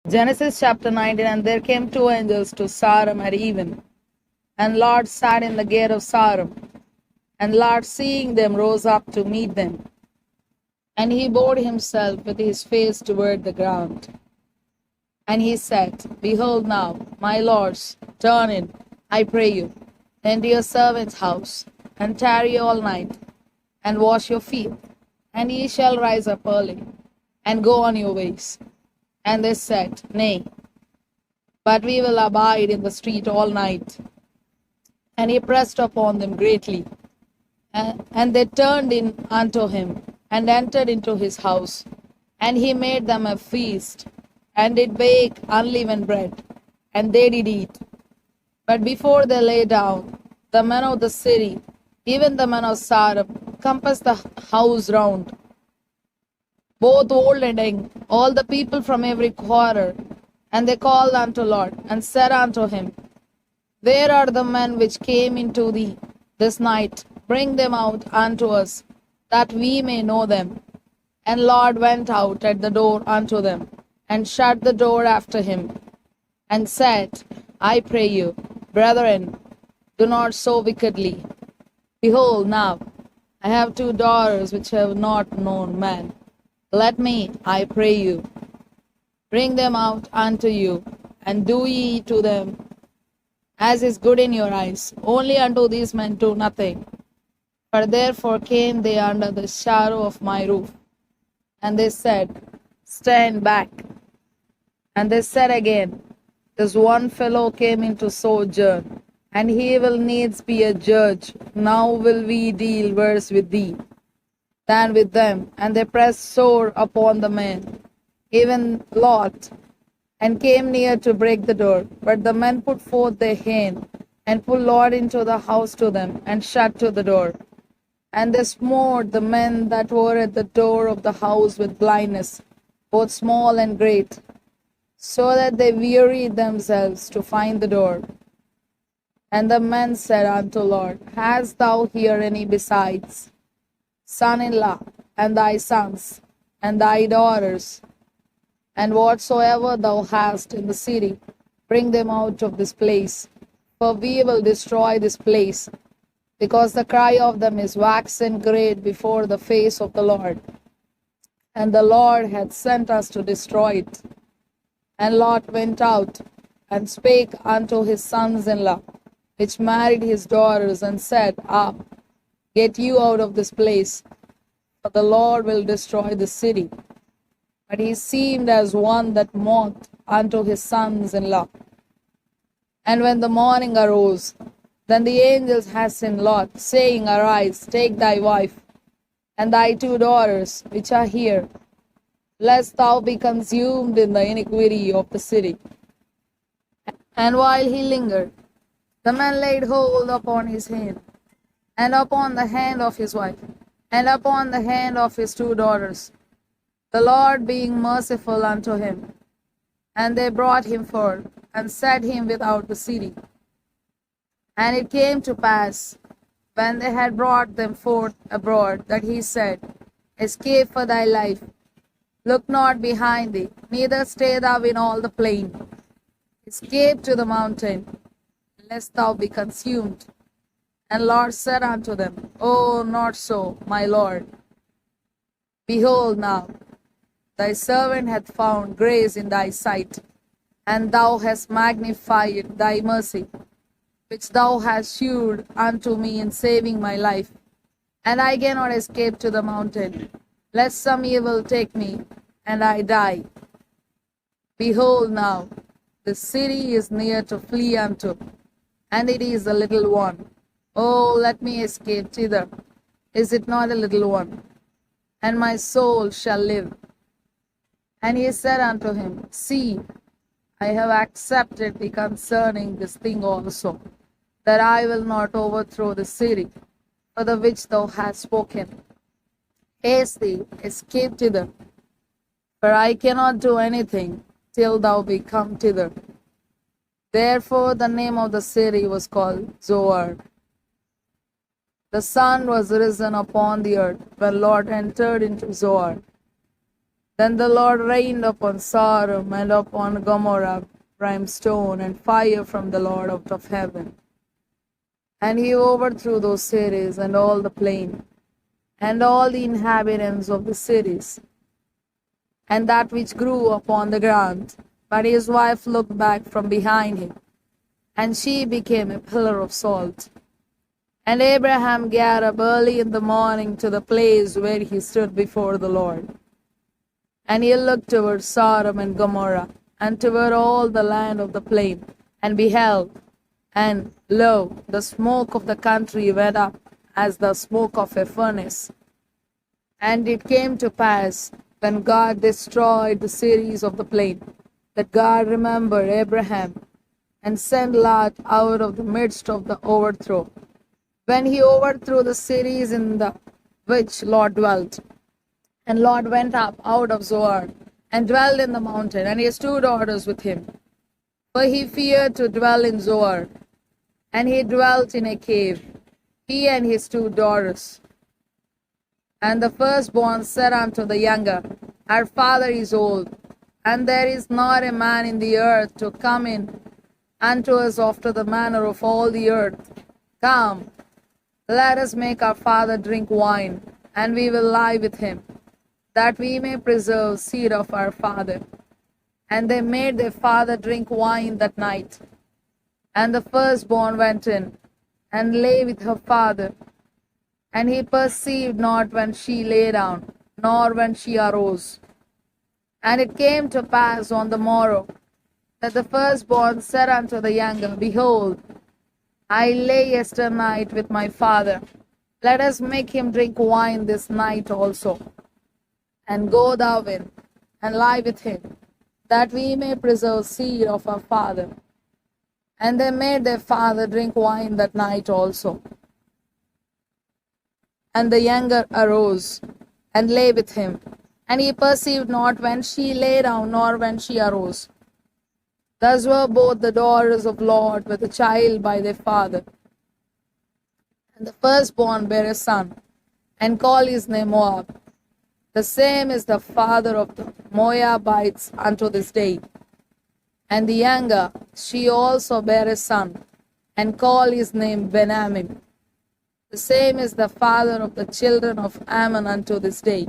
Genesis chapter 19. And there came two angels to Sodom at even, and Lot sat in the gate of Sodom. And Lot, seeing them, rose up to meet them. And he bowed himself with his face toward the ground. And he said, Behold now, my lords, turn in, I pray you, into your servant's house, and tarry all night, and wash your feet, and ye shall rise up early, and go on your ways. And they said, Nay, but we will abide in the street all night. And he pressed upon them greatly. And they turned in unto him, and entered into his house. And he made them a feast, and did bake unleavened bread, and they did eat. But before they lay down, the men of the city, even the men of Sodom, compassed the house round, both old and young, all the people from every quarter. And they called unto Lot, and said unto him, Where are the men which came into thee this night? Bring them out unto us, that we may know them. And Lot went out at the door unto them, and shut the door after him, and said, I pray you, brethren, do not so wickedly. Behold, now I have two daughters which have not known man. Let me, I pray you, bring them out unto you, and do ye to them as is good in your eyes. Only unto these men do nothing. For therefore came they under the shadow of my roof. And they said, Stand back. And they said again, This one fellow came into sojourn, and he will needs be a judge. Now will we deal worse with thee than with them. And they pressed sore upon the men, even Lot, and came near to break the door. But the men put forth their hand, and pulled Lot into the house to them, and shut to the door. And they smote the men that were at the door of the house with blindness, both small and great, so that they wearied themselves to find the door. And the men said unto Lot, Hast thou here any besides son-in-law, and thy sons, and thy daughters? And whatsoever thou hast in the city, bring them out of this place, for we will destroy this place, because the cry of them is waxen great before the face of the Lord. And the Lord hath sent us to destroy it. And Lot went out, and spake unto his sons-in-law, which married his daughters, and said, Get you out of this place, for the Lord will destroy the city. But he seemed as one that mocked unto his sons-in-law. And when the morning arose, then the angels hastened Lot, saying, Arise, take thy wife, and thy two daughters, which are here, lest thou be consumed in the iniquity of the city. And while he lingered, the man laid hold upon his hand, and upon the hand of his wife, and upon the hand of his two daughters, the Lord being merciful unto him. And they brought him forth, and set him without the city. And it came to pass, when they had brought them forth abroad, that he said, Escape for thy life, look not behind thee, neither stay thou in all the plain. Escape to the mountain, lest thou be consumed. And Lot said unto them, Oh, not so, my Lord. Behold now, thy servant hath found grace in thy sight, and thou hast magnified thy mercy, which thou hast shewed unto me in saving my life. And I cannot escape to the mountain, lest some evil take me, and I die. Behold now, the city is near to flee unto, and it is a little one. Oh, let me escape thither. Is it not a little one? And my soul shall live. And he said unto him, See, I have accepted thee concerning this thing also, that I will not overthrow the city, for the which thou hast spoken. Haste thee, escape thither, for I cannot do anything till thou be come thither. Therefore the name of the city was called Zoar. The sun was risen upon the earth when Lot entered into Zoar. Then the Lord rained upon Sodom and upon Gomorrah brimstone and fire from the Lord out of heaven. And he overthrew those cities and all the plain, and all the inhabitants of the cities, and that which grew upon the ground. But his wife looked back from behind him, and she became a pillar of salt. And Abraham got up early in the morning to the place where he stood before the Lord. And he looked toward Sodom and Gomorrah, and toward all the land of the plain, and beheld, and lo, the smoke of the country went up as the smoke of a furnace. And it came to pass, when God destroyed the cities of the plain, that God remembered Abraham, and sent Lot out of the midst of the overthrow, when he overthrew the cities in the which Lot dwelt. And Lot went up out of Zoar, and dwelt in the mountain, and his 2 daughters with him. For he feared to dwell in Zoar, and he dwelt in a cave, he and his 2 daughters. And the firstborn said unto the younger, Our father is old, and there is not a man in the earth to come in unto us after the manner of all the earth. Come, let us make our father drink wine, and we will lie with him, that we may preserve seed of our father. And they made their father drink wine that night. And the firstborn went in, and lay with her father. And he perceived not when she lay down, nor when she arose. And it came to pass on the morrow, that the firstborn said unto the younger, Behold, I lay yesternight with my father. Let us make him drink wine this night also. And go thou in, and lie with him, that we may preserve seed of our father. And they made their father drink wine that night also. And the younger arose, and lay with him. And he perceived not when she lay down, nor when she arose. Thus were both the daughters of Lot with a child by their father. And the firstborn bare a son, and called his name Moab. The same is the father of the Moabites unto this day. And the younger, she also bare a son, and called his name Benjamin. The same is the father of the children of Ammon unto this day.